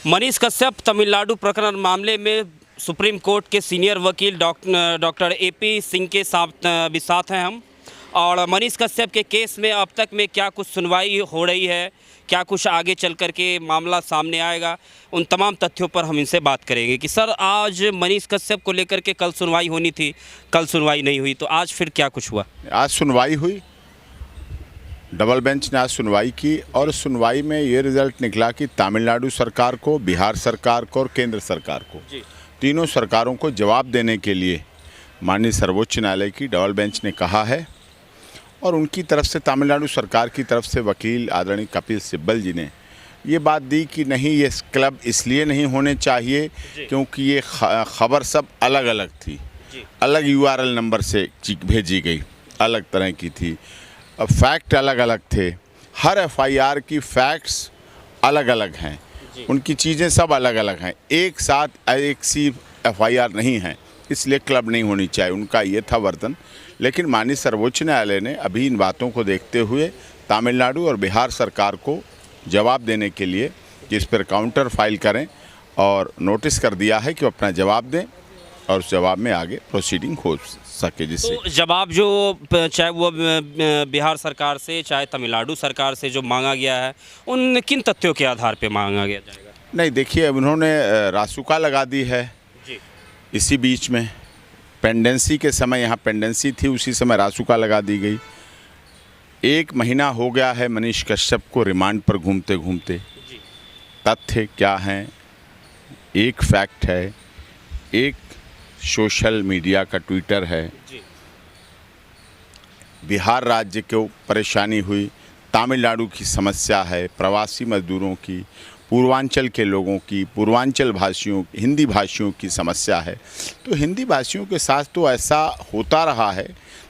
मनीष कश्यप तमिलनाडु प्रकरण मामले में सुप्रीम कोर्ट के सीनियर वकील डॉक्टर एपी सिंह के साथ भी साथ हैं हम। और मनीष कश्यप के केस में अब तक में क्या कुछ सुनवाई हो रही है, क्या कुछ आगे चल कर के मामला सामने आएगा, उन तमाम तथ्यों पर हम इनसे बात करेंगे कि सर आज मनीष कश्यप को लेकर के कल सुनवाई होनी थी, कल सुनवाई नहीं हुई, तो आज फिर क्या कुछ हुआ? आज सुनवाई हुई, डबल बेंच ने आज सुनवाई की और सुनवाई में ये रिजल्ट निकला कि तमिलनाडु सरकार को, बिहार सरकार को और केंद्र सरकार को, तीनों सरकारों को जवाब देने के लिए माननीय सर्वोच्च न्यायालय की डबल बेंच ने कहा है। और उनकी तरफ से, तमिलनाडु सरकार की तरफ से वकील आदरणीय कपिल सिब्बल जी ने ये बात दी कि नहीं, ये क्लब इसलिए नहीं होने चाहिए क्योंकि ये खबर सब अलग अलग थी, अलग यूआरएल नंबर से भेजी गई, अलग तरह की थी, फैक्ट अलग अलग थे, हर एफआईआर की फैक्ट्स अलग अलग हैं, उनकी चीज़ें सब अलग अलग हैं, एक साथ एक सी एफआईआर नहीं है, इसलिए क्लब नहीं होनी चाहिए, उनका ये था वर्तन। लेकिन माननीय सर्वोच्च न्यायालय ने अभी इन बातों को देखते हुए तमिलनाडु और बिहार सरकार को जवाब देने के लिए कि इस पर काउंटर फाइल करें और नोटिस कर दिया है कि वो अपना जवाब दें और उस जवाब में आगे प्रोसीडिंग हो सके। जिससे तो जवाब जो चाहे वो बिहार सरकार से चाहे तमिलनाडु सरकार से जो मांगा गया है, उन किन तथ्यों के आधार पे मांगा गया जाएगा? नहीं, देखिए, उन्होंने रासुका लगा दी है जी। इसी बीच में पेंडेंसी के समय, यहाँ पेंडेंसी थी, उसी समय रासुका लगा दी गई। 1 महीना हो गया है मनीष कश्यप को रिमांड पर घूमते घूमते। तथ्य क्या हैं? एक फैक्ट है, एक सोशल मीडिया का ट्विटर है। बिहार राज्य को परेशानी हुई, तमिलनाडु की समस्या है, प्रवासी मजदूरों की, पूर्वांचल के लोगों की, पूर्वांचल भाषियों, हिंदी भाषियों की समस्या है। तो हिंदी भाषियों के साथ तो ऐसा होता रहा है,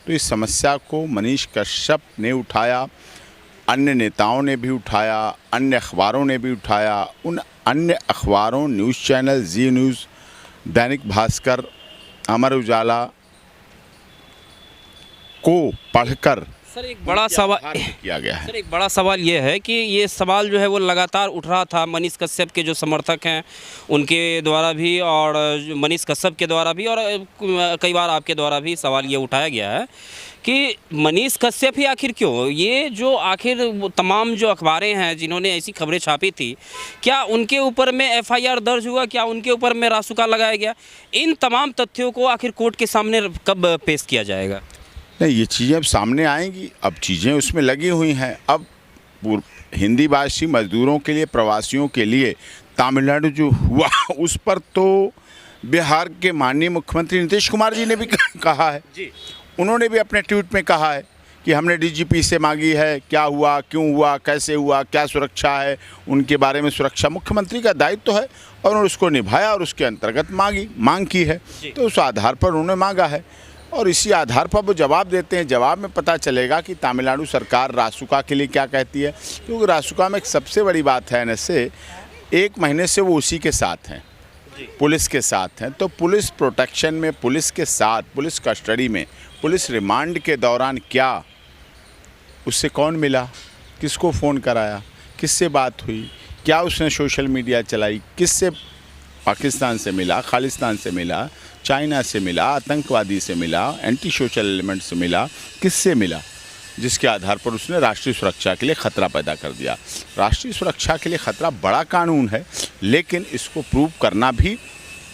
तो इस समस्या को मनीष कश्यप ने उठाया, अन्य नेताओं ने भी उठाया, अन्य अखबारों ने भी उठाया। उन अन्य अखबारों, न्यूज़ चैनल, जी न्यूज़, दैनिक भास्कर, अमर उजाला को पढ़कर सर एक बड़ा सवाल किया गया है। सर एक बड़ा सवाल ये है कि ये सवाल जो है वो लगातार उठ रहा था मनीष कश्यप के जो समर्थक हैं उनके द्वारा भी, और मनीष कश्यप के द्वारा भी, और कई बार आपके द्वारा भी सवाल ये उठाया गया है कि मनीष कश्यप ही आखिर क्यों, ये जो आखिर तमाम जो अखबारें हैं जिन्होंने ऐसी खबरें छापी थी, क्या उनके ऊपर में एफआईआर दर्ज हुआ, क्या उनके ऊपर में रासुका लगाया गया? इन तमाम तथ्यों को आखिर कोर्ट के सामने कब पेश किया जाएगा? नहीं, ये चीज़ें अब सामने आएंगी, अब चीज़ें उसमें लगी हुई हैं। अब हिंदी भाषी मजदूरों के लिए, प्रवासियों के लिए तमिलनाडु जो हुआ उस पर तो बिहार के माननीय मुख्यमंत्री नीतीश कुमार जी ने भी कहा है जी। उन्होंने भी अपने ट्वीट में कहा है कि हमने डीजीपी से मांगी है, क्या हुआ, क्यों हुआ, कैसे हुआ, क्या सुरक्षा है, उनके बारे में सुरक्षा मुख्यमंत्री का दायित्व है और उन्होंने उसको निभाया और उसके अंतर्गत मांग की है। तो उस आधार पर उन्होंने मांगा है और इसी आधार पर वो जवाब देते हैं। जवाब में पता चलेगा कि तमिलनाडु सरकार रासुका के लिए क्या कहती है, क्योंकि रासुका में एक सबसे बड़ी बात है न से 1 महीने से वो उसी के साथ हैं, पुलिस के साथ हैं। तो पुलिस प्रोटेक्शन में, पुलिस के साथ, पुलिस कस्टडी में, पुलिस रिमांड के दौरान क्या उससे कौन मिला, किसको फ़ोन कराया, किससे बात हुई, क्या उसने सोशल मीडिया चलाई, किससे, पाकिस्तान से मिला, खालिस्तान से मिला, चाइना से मिला, आतंकवादी से मिला, एंटी सोशल एलिमेंट से मिला, किससे मिला, जिसके आधार पर उसने राष्ट्रीय सुरक्षा के लिए ख़तरा पैदा कर दिया। राष्ट्रीय सुरक्षा के लिए ख़तरा बड़ा कानून है, लेकिन इसको प्रूव करना भी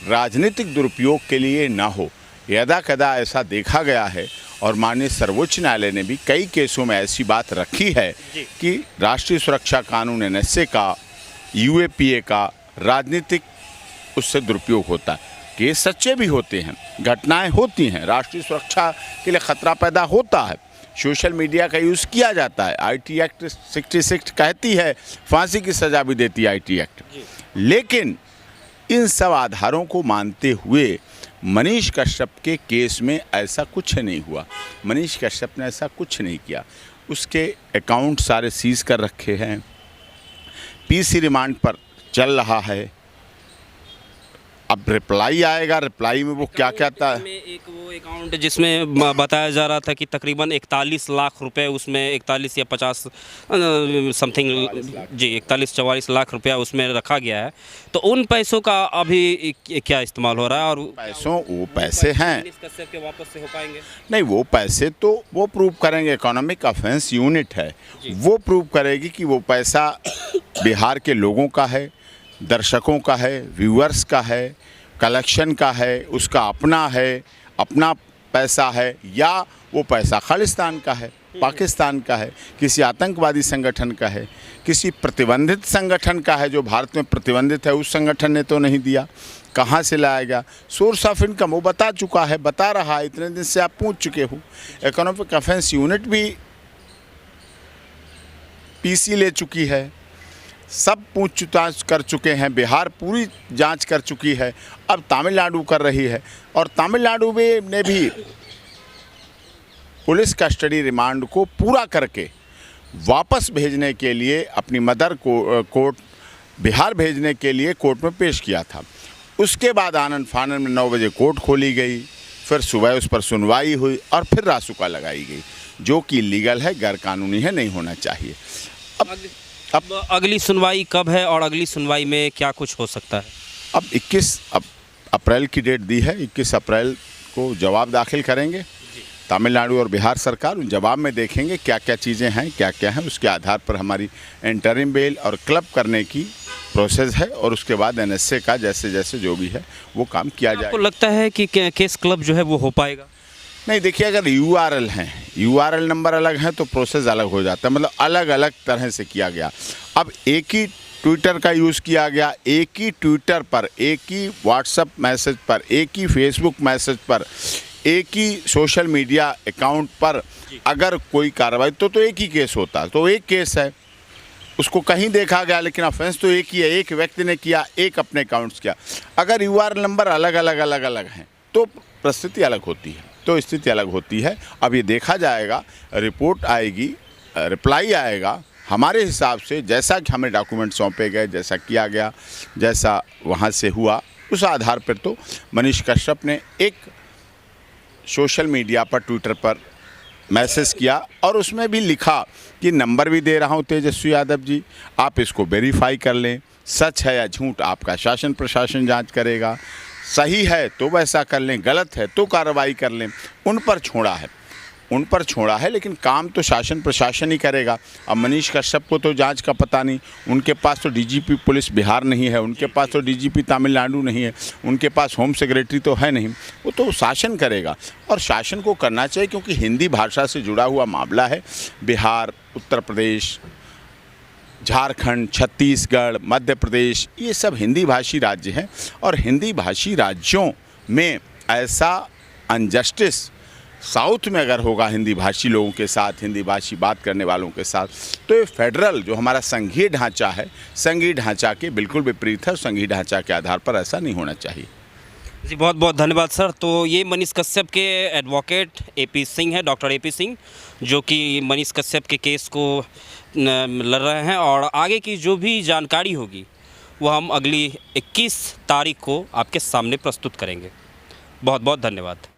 राजनीतिक दुरुपयोग के लिए ना हो। यदा कदा ऐसा देखा गया है और माननीय सर्वोच्च न्यायालय ने भी कई केसों में ऐसी बात रखी है कि राष्ट्रीय सुरक्षा कानून एनएसए का, यूएपीए का राजनीतिक उससे दुरुपयोग होता है। केस सच्चे भी होते हैं, घटनाएं होती हैं, राष्ट्रीय सुरक्षा के लिए ख़तरा पैदा होता है, सोशल मीडिया का यूज़ किया जाता है। आईटी एक्ट 66 कहती है, फांसी की सज़ा भी देती है आईटी एक्ट। लेकिन इन सब आधारों को मानते हुए मनीष कश्यप के केस में ऐसा कुछ नहीं हुआ। मनीष कश्यप ने ऐसा कुछ नहीं किया। उसके अकाउंट सारे सीज कर रखे हैं, पीसी रिमांड पर चल रहा है, अब रिप्लाई आएगा, रिप्लाई में वो क्या कहता है। एक वो अकाउंट जिसमें बताया जा रहा था कि तकरीबन 41 लाख रुपए उसमें 41 या 50 समथिंग जी 41-44 लाख रुपया उसमें रखा गया है। तो उन पैसों का अभी क्या इस्तेमाल हो रहा है और वो पैसे हैं मनीष कश्यप के वापस से हो पाएंगे? नहीं, वो पैसे तो वो प्रूव करेंगे, इकोनॉमिक अफेंस यूनिट है, वो प्रूव करेगी कि वो पैसा बिहार के लोगों का है, दर्शकों का है, व्यूअर्स का है, कलेक्शन का है, उसका अपना है, अपना पैसा है, या वो पैसा खालिस्तान का है, पाकिस्तान का है, किसी आतंकवादी संगठन का है, किसी प्रतिबंधित संगठन का है जो भारत में प्रतिबंधित है, उस संगठन ने तो नहीं दिया, कहाँ से लाया गया। सोर्स ऑफ इनकम वो बता चुका है, बता रहा है, इतने दिन से आप पूछ चुके हो। इकोनॉमिक अफेंस यूनिट भी पीसी ले चुकी है, सब पूछताछ कर चुके हैं, बिहार पूरी जांच कर चुकी है, अब तमिलनाडु कर रही है। और तमिलनाडु में ने भी पुलिस कस्टडी रिमांड को पूरा करके वापस भेजने के लिए अपनी मदर को कोर्ट बिहार भेजने के लिए कोर्ट में पेश किया था। उसके बाद आनन फानन में 9 बजे कोर्ट खोली गई, फिर सुबह उस पर सुनवाई हुई और फिर रासुका लगाई गई, जो कि इलीगल है, गैर कानूनी है, नहीं होना चाहिए। अब अगली सुनवाई कब है और अगली सुनवाई में क्या कुछ हो सकता है? अब 21 अप्रैल की डेट दी है, 21 अप्रैल को जवाब दाखिल करेंगे तमिलनाडु और बिहार सरकार। उन जवाब में देखेंगे क्या क्या चीज़ें हैं, क्या क्या हैं, उसके आधार पर हमारी इंटरिम बेल और क्लब करने की प्रोसेस है, और उसके बाद एनएसए का जैसे जैसे जो भी है वो काम किया जाएगा। आपको लगता है कि केस क्लब जो है वो हो पाएगा? नहीं, देखिए, अगर यूआरएल हैं, यूआरएल नंबर अलग है तो प्रोसेस अलग हो जाता है, मतलब अलग अलग तरह से किया गया। अब एक ही ट्विटर का यूज़ किया गया, एक ही ट्विटर पर, एक ही व्हाट्सएप मैसेज पर, एक ही फेसबुक मैसेज पर, एक ही सोशल मीडिया अकाउंट पर अगर कोई कार्रवाई तो एक ही केस होता, तो एक केस है, उसको कहीं देखा गया, लेकिन ऑफेंस तो एक ही है, एक व्यक्ति ने किया, एक अपने अकाउंट्स किया। अगर यूआरएल नंबर अलग अलग हैं तो परिस्थिति अलग होती है, तो स्थिति अलग होती है। अब ये देखा जाएगा, रिपोर्ट आएगी, रिप्लाई आएगा, हमारे हिसाब से जैसा कि हमें डॉक्यूमेंट सौंपे गए, जैसा किया गया, जैसा वहाँ से हुआ, उस आधार पर तो मनीष कश्यप ने एक सोशल मीडिया पर, ट्विटर पर मैसेज किया और उसमें भी लिखा कि नंबर भी दे रहा हूँ तेजस्वी यादव जी, आप इसको वेरीफाई कर लें, सच है या झूठ आपका शासन प्रशासन जांच करेगा, सही है तो वैसा कर लें, गलत है तो कार्रवाई कर लें। उन पर छोड़ा है, लेकिन काम तो शासन प्रशासन ही करेगा। अब मनीष कश्यप को तो जांच का पता नहीं, उनके पास तो डीजीपी पुलिस बिहार नहीं है, उनके पास तो डीजीपी तमिलनाडु नहीं है, उनके पास होम सेक्रेटरी तो है नहीं, वो तो शासन करेगा। और शासन को करना चाहिए, क्योंकि हिंदी भाषा से जुड़ा हुआ मामला है। बिहार, उत्तर प्रदेश, झारखंड, छत्तीसगढ़, मध्य प्रदेश, ये सब हिंदी भाषी राज्य हैं, और हिंदी भाषी राज्यों में ऐसा अनजस्टिस साउथ में अगर होगा हिंदी भाषी लोगों के साथ, हिंदी भाषी बात करने वालों के साथ, तो ये फेडरल जो हमारा संघीय ढांचा है, संघीय ढांचा के बिल्कुल विपरीत है। संघीय ढांचा के आधार पर ऐसा नहीं होना चाहिए। जी, बहुत बहुत धन्यवाद सर। तो ये मनीष कश्यप के एडवोकेट एपी सिंह है, डॉक्टर एपी सिंह, जो कि मनीष कश्यप के केस को लड़ रहे हैं, और आगे की जो भी जानकारी होगी वो हम अगली 21 तारीख को आपके सामने प्रस्तुत करेंगे। बहुत बहुत धन्यवाद।